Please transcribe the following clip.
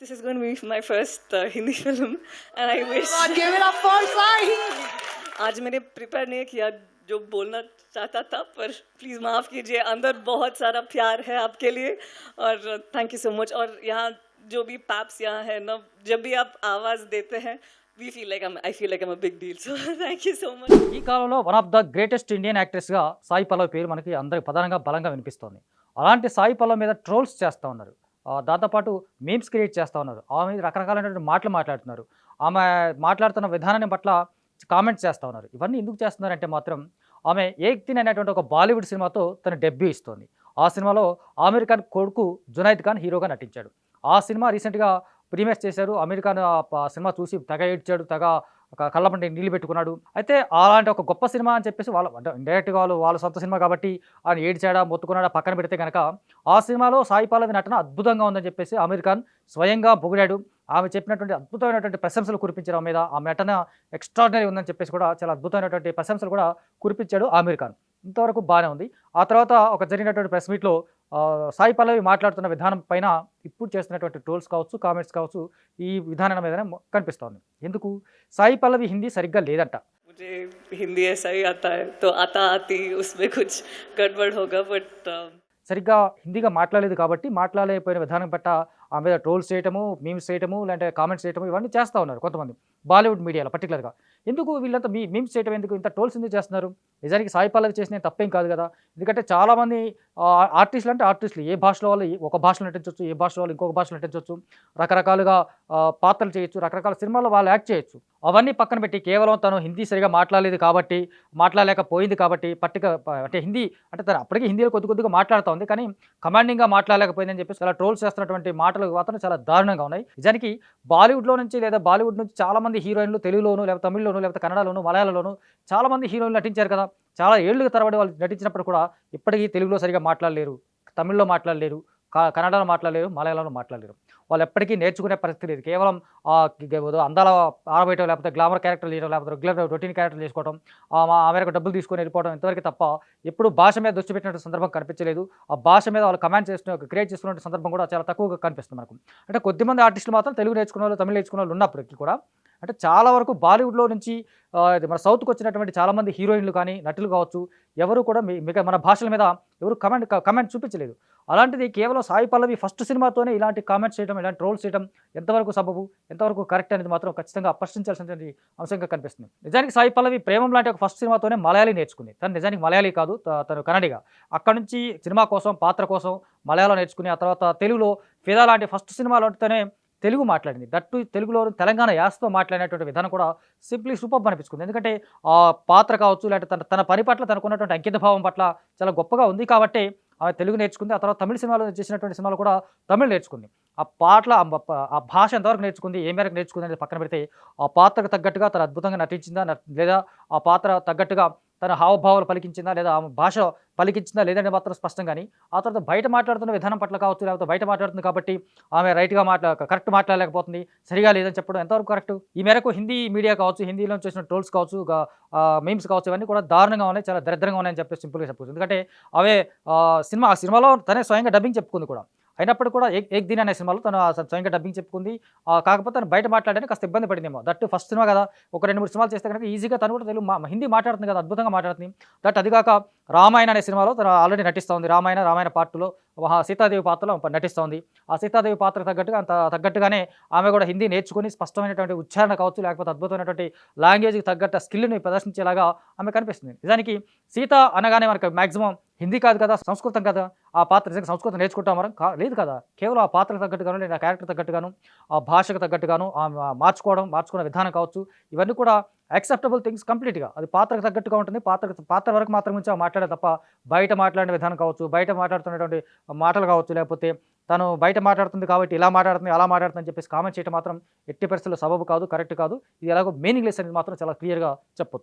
This is going to be my first Hindi film, and I wish. Give it up for Sai. आज मैंने prepare नहीं किया जो बोलना चाहता था, पर प्लीज़ माफ़ कीजिए. अंदर बहुत सारा प्यार है आपके लिए, और थैंक यू सो मच. और यहाँ जो भी पैप्स यहाँ है ना, जब भी आप आवाज़ देते हैं, I feel like I'm a big deal. So thank you so much. ఈ కాలంలో one of the greatest Indian యాక్ట్రెస్గా సాయి పల్లవి పేరు మనకి అందరికి ప్రధానంగా బలంగా వినిపిస్తోంది. అలాంటి సాయి పల్లవి మీద ట్రోల్స్ చేస్తూ ఉన్నారు, దాంతోపాటు మీమ్స్ క్రియేట్ చేస్తూ ఉన్నారు, ఆమె మీద రకరకాలైనటువంటి మాటలు మాట్లాడుతున్నారు, ఆమె మాట్లాడుతున్న విధానాన్ని పట్ల కామెంట్స్ చేస్తూ ఉన్నారు. ఇవన్నీ ఎందుకు చేస్తున్నారంటే మాత్రం ఆమె ఏక్ దిన్ అనేటువంటి ఒక బాలీవుడ్ సినిమాతో తన డెబ్యూ ఇస్తోంది. ఆ సినిమాలో ఆమీర్ ఖాన్ కొడుకు జునైద్ ఖాన్ హీరోగా నటించాడు. ఆ సినిమా రీసెంట్గా ప్రీమియర్స్ చేశారు. అమీర్ ఖాన్ సినిమా చూసి తెగ ఏడ్చాడు, తెగ కళ్ళపంటి నీళ్ళు పెట్టుకున్నాడు. అయితే అలాంటి ఒక గొప్ప సినిమా అని చెప్పేసి వాళ్ళు అంటే ఇండైరెక్ట్గా వాళ్ళ సొంత సినిమా కాబట్టి ఆయన ఏడ్చాడా మొత్తుకున్నాడా పక్కన పెడితే కనుక ఆ సినిమాలో సాయి పల్లవి నటన అద్భుతంగా ఉందని చెప్పేసి అమీర్ ఖాన్ స్వయంగా పొగిడాడు. ఆమె చెప్పినటువంటి అద్భుతమైనటువంటి ప్రశంసలు కురిపించడం మీద ఆమె నటన ఎక్స్ట్రాడినరీ ఉందని చెప్పేసి కూడా చాలా అద్భుతమైనటువంటి ప్రశంసలు కూడా కురిపించాడు అమీర్ ఖాన్. ఇంతవరకు బాగానే ఉంది. ఆ తర్వాత ఒక జరిగినటువంటి ప్రెస్ మీట్లో సాయి పల్లవి మాట్లాడుతున్న విధానం పైన ఇప్పుడు చేస్తున్నటువంటి ట్రోల్స్ కావచ్చు, కామెంట్స్ కావచ్చు, ఈ విధానం మీదనే కనిపిస్తోంది. ఎందుకు సాయి పల్లవి హిందీ సరిగ్గా లేదంట. मुझे हिंदी ऐसा ही आता है, तो आती उसमें कुछ गड़बड़ होगा, बट సరిగ్గా హిందీగా మాట్లాడలేదు కాబట్టి మాట్లాడలేకపోయిన విధానం పట్ల ఆమె మీద ట్రోల్స్ చేయటము, మీమ్స్ చేయటము, లేదంటే కామెంట్స్ చేయటము ఇవన్నీ చేస్తూ ఉన్నారు కొంతమంది బాలీవుడ్ మీడియాలో పర్టికులర్గా. ఎందుకు వీళ్ళంతా మీమ్స్ చేయటం ఎందుకు, ఇంత ట్రోల్స్ ఎందుకు చేస్తున్నారు? నిజానికి సాయి పల్లవి చేసిన తప్పేం కాదు కదా. ఎందుకంటే చాలామంది ఆర్టిస్టులు అంటే ఆర్టిస్టులు ఏ భాషలో వాళ్ళు ఒక భాషలో నటించవచ్చు, ఏ భాషలో వాళ్ళు ఇంకొక భాషలో నటించవచ్చు, రకరకాలుగా పాత్రలు చేయొచ్చు, రకరకాల సినిమాల్లో వాళ్ళు యాక్ట్ చేయొచ్చు. అవన్నీ పక్కన పెట్టి కేవలం తను హిందీ సరిగా మాట్లాడలేదు కాబట్టి, మాట్లాడలేకపోయింది కాబట్టి అంటే హిందీ అంటే తను అప్పటికే హిందీలో కొద్దిగా మాట్లాడుతూ ఉంది, కానీ కమాండింగ్గా మాట్లాడలేకపోయిందని చెప్పేసి చాలా ట్రోల్స్ చేస్తున్నటువంటి మాటలు మాత్రం చాలా దారుణంగా ఉన్నాయి. నిజానికి బాలీవుడ్లో నుంచి లేదా బాలీవుడ్ నుంచి చాలామంది హీరోయిన్లు తెలుగులోను, లేకపోతే తమిళ్లోను, లేకపోతే కన్నడలోను, మలయాళంలోను చాలామంది హీరోయిన్లు నటించారు కదా. చాలా ఏళ్ళుగా తరబడి వాళ్ళు నటించినప్పుడు కూడా ఇప్పటికీ తెలుగులో సరిగా మాట్లాడలేరు, తమిళ్లో మాట్లాడలేరు, కన్నడలో మాట్లాడలేరు, మలయాళంలో మాట్లాడలేరు. వాళ్ళు ఎప్పటికీ నేర్చుకునే పరిస్థితి లేదు. కేవలం అందాల ఆరబయటం, లేకపోతే గ్లామర్ క్యారెక్టర్లు చేయడం, లేకపోతే రెగ్యులర్ రొటీన్ క్యారెక్టర్లు చేసుకోవడం, ఆమెకు డబ్బులు తీసుకొని వెళ్ళిపోవడం, ఇంతవరకు తప్ప ఎప్పుడు భాష మీద దృష్టి పెట్టినటువంటి సందర్భం కనిపించలేదు. ఆ భాష మీద వాళ్ళు కమెంట్ క్రియేట్ చేస్తున్న సందర్భం కూడా చాలా తక్కువగా కనిపిస్తుంది మనకు. అంటే కొద్దిమంది ఆర్టిస్టులు మాత్రం తెలుగు నేర్చుకున్న వాళ్ళు, తమిళ నేర్చుకున్న వాళ్ళు ఉన్నప్పటికీ కూడా అంటే చాలా వరకు బాలీవుడ్లో నుంచి మన సౌత్కి వచ్చినటువంటి చాలామంది హీరోయిన్లు కానీ నటులు కావచ్చు, ఎవరు కూడా మన భాషల మీద ఎవరు కమెంట్ చూపించలేదు. అలాంటిది కేవలం సాయి పల్లవి ఫస్ట్ సినిమాతోనే ఇలాంటి కామెంట్స్ చేయడం, ఇలాంటి ట్రోల్స్ చేయడం ఎంతవరకు సబబు, ఎంతవరకు కరెక్ట్ అనేది మాత్రం ఖచ్చితంగా ప్రశ్నించాల్సినటువంటి అంశంగా కనిపిస్తుంది. నిజానికి సాయి పల్లవి ప్రేమం లాంటి ఒక ఫస్ట్ సినిమాతోనే మలయాళీ నేర్చుకుంది. తను నిజానికి మలయాళీ కాదు, తను కన్నడిగా. అక్కడ నుంచి సినిమా కోసం, పాత్ర కోసం మలయాళం నేర్చుకుని ఆ తర్వాత తెలుగులో ఫిదా లాంటి ఫస్ట్ సినిమాలోనే తెలుగు మాట్లాడింది. దట్టు తెలుగులో తెలంగాణ యాసతో మాట్లాడినటువంటి విధానం కూడా సింప్లీ సూపర్ అనిపించుకుంది. ఎందుకంటే ఆ పాత్ర కావచ్చు, లేకపోతే తన పని పట్ల తనకున్నటువంటి అంకిత భావం పట్ల చాలా గొప్పగా ఉంది కాబట్టి ఆమె తెలుగు నేర్చుకుంది. ఆ తర్వాత తమిళ సినిమాలో చేసినటువంటి సినిమాలు కూడా తమిళ్ నేర్చుకుంది. ఆ పాటల ఆ భాష ఎంతవరకు నేర్చుకుంది, ఏ మేరకు నేర్చుకుంది అనేది పక్కన పెడితే ఆ పాత్రకు తగ్గట్టుగా తను అద్భుతంగా నటించిందా, లేదా ఆ పాత్ర తగ్గట్టుగా తన హావభావాలు పలికించిందా, లేదా ఆమె భాష పలికించిందా లేదంటే మాత్రం స్పష్టం. కానీ ఆ తర్వాత బయట మాట్లాడుతున్న విధానం పట్ల కావచ్చు, లేకపోతే బయట మాట్లాడుతుంది కాబట్టి ఆమె రైట్గా కరెక్ట్ మాట్లాడలేకపోతుంది, సరిగా లేదని చెప్పడం ఎంతవరకు కరెక్ట్? ఈ మేరకు హిందీ మీడియా కావచ్చు, హిందీలో చేసిన ట్రోల్స్ కావచ్చు, మీమ్స్ కావచ్చు, ఇవన్నీ కూడా దారుణంగా ఉన్నాయి, చాలా దరిద్రంగా ఉన్నాయని చెప్పేసి సింపుల్గా చెప్పవచ్చు. ఎందుకంటే అవే ఆ సినిమాలో తనే స్వయంగా డబ్బింగ్ చెప్పుకుంది కూడా. అయినప్పుడు కూడా ఏక్ దిన్ అనే సినిమాలో తను స్వయంగా డబ్బింగ్ చెప్పుకుంది. కాకపోతే తను బయట మాట్లాడడానికి కాస్త ఇబ్బంది పడిందేమో. దట్ ఫస్ట్ సినిమా కదా, ఒక 2-3 సినిమాలు చేస్తే కనుక ఈజీగా తను కూడా తెలుగు హిందీ మాట్లాడుతుంది కదా, అద్భుతంగా మాట్లాడుతుంది. దట్ అదిగాక రామాయణ అనే సినిమాలో తను ఆల్రెడీ నటిస్తూ ఉంది. రామాయణ పార్ట్ 2లో సీతాదేవి పాత్రలో నటిస్తూ ఉంది. ఆ సీతాదేవి పాత్రకు తగ్గట్టుగానే ఆమె కూడా హిందీ నేర్చుకుని స్పష్టమైనటువంటి ఉచ్చారణ కావచ్చు, లేకపోతే అద్భుతమైనటువంటి లాంగ్వేజ్కి తగ్గట్టు స్కిల్ని ప్రదర్శించేలాగా ఆమె కనిపిస్తుంది. నిజానికి సీత అనగానే మనకు మ్యాక్సిమం హిందీ కాదు కదా, సంస్కృతం కదా. ఆ పాత్ర నిజంగా సంస్కృతం నేర్చుకుంటాం మనం లేదు కదా. కేవలం ఆ పాత్రకు తగ్గట్టుగాను, లేదా క్యారెక్టర్ తగ్గట్టుగాను, ఆ భాషకు తగ్గట్టుగాను మార్చుకునే విధానం కావచ్చు, ఇవన్నీ కూడా యాక్సెప్టబుల్ థింగ్స్ కంప్లీట్గా. అది పాత్రకు తగ్గట్టుగా ఉంటుంది. పాత్ర వరకు మాత్రం నుంచి మాట్లాడే తప్ప బయట మాట్లాడిన విధానం కావచ్చు, బయట మాట్లాడుతున్నటువంటి మాటలు కావచ్చు, లేకపోతే తను బయట మాట్లాడుతుంది కాబట్టి ఇలా మాట్లాడుతుంది, అలా మాట్లాడుతుంది అని చెప్పేసి కామెంట్ చేయడం మాత్రం ఎట్టి పరిస్థితుల్లో సబబు కాదు, కరెక్ట్ కాదు. ఇది ఎలాగో మీనింగ్లెస్ అనేది మాత్రం చాలా క్లియర్గా చెప్పొచ్చు.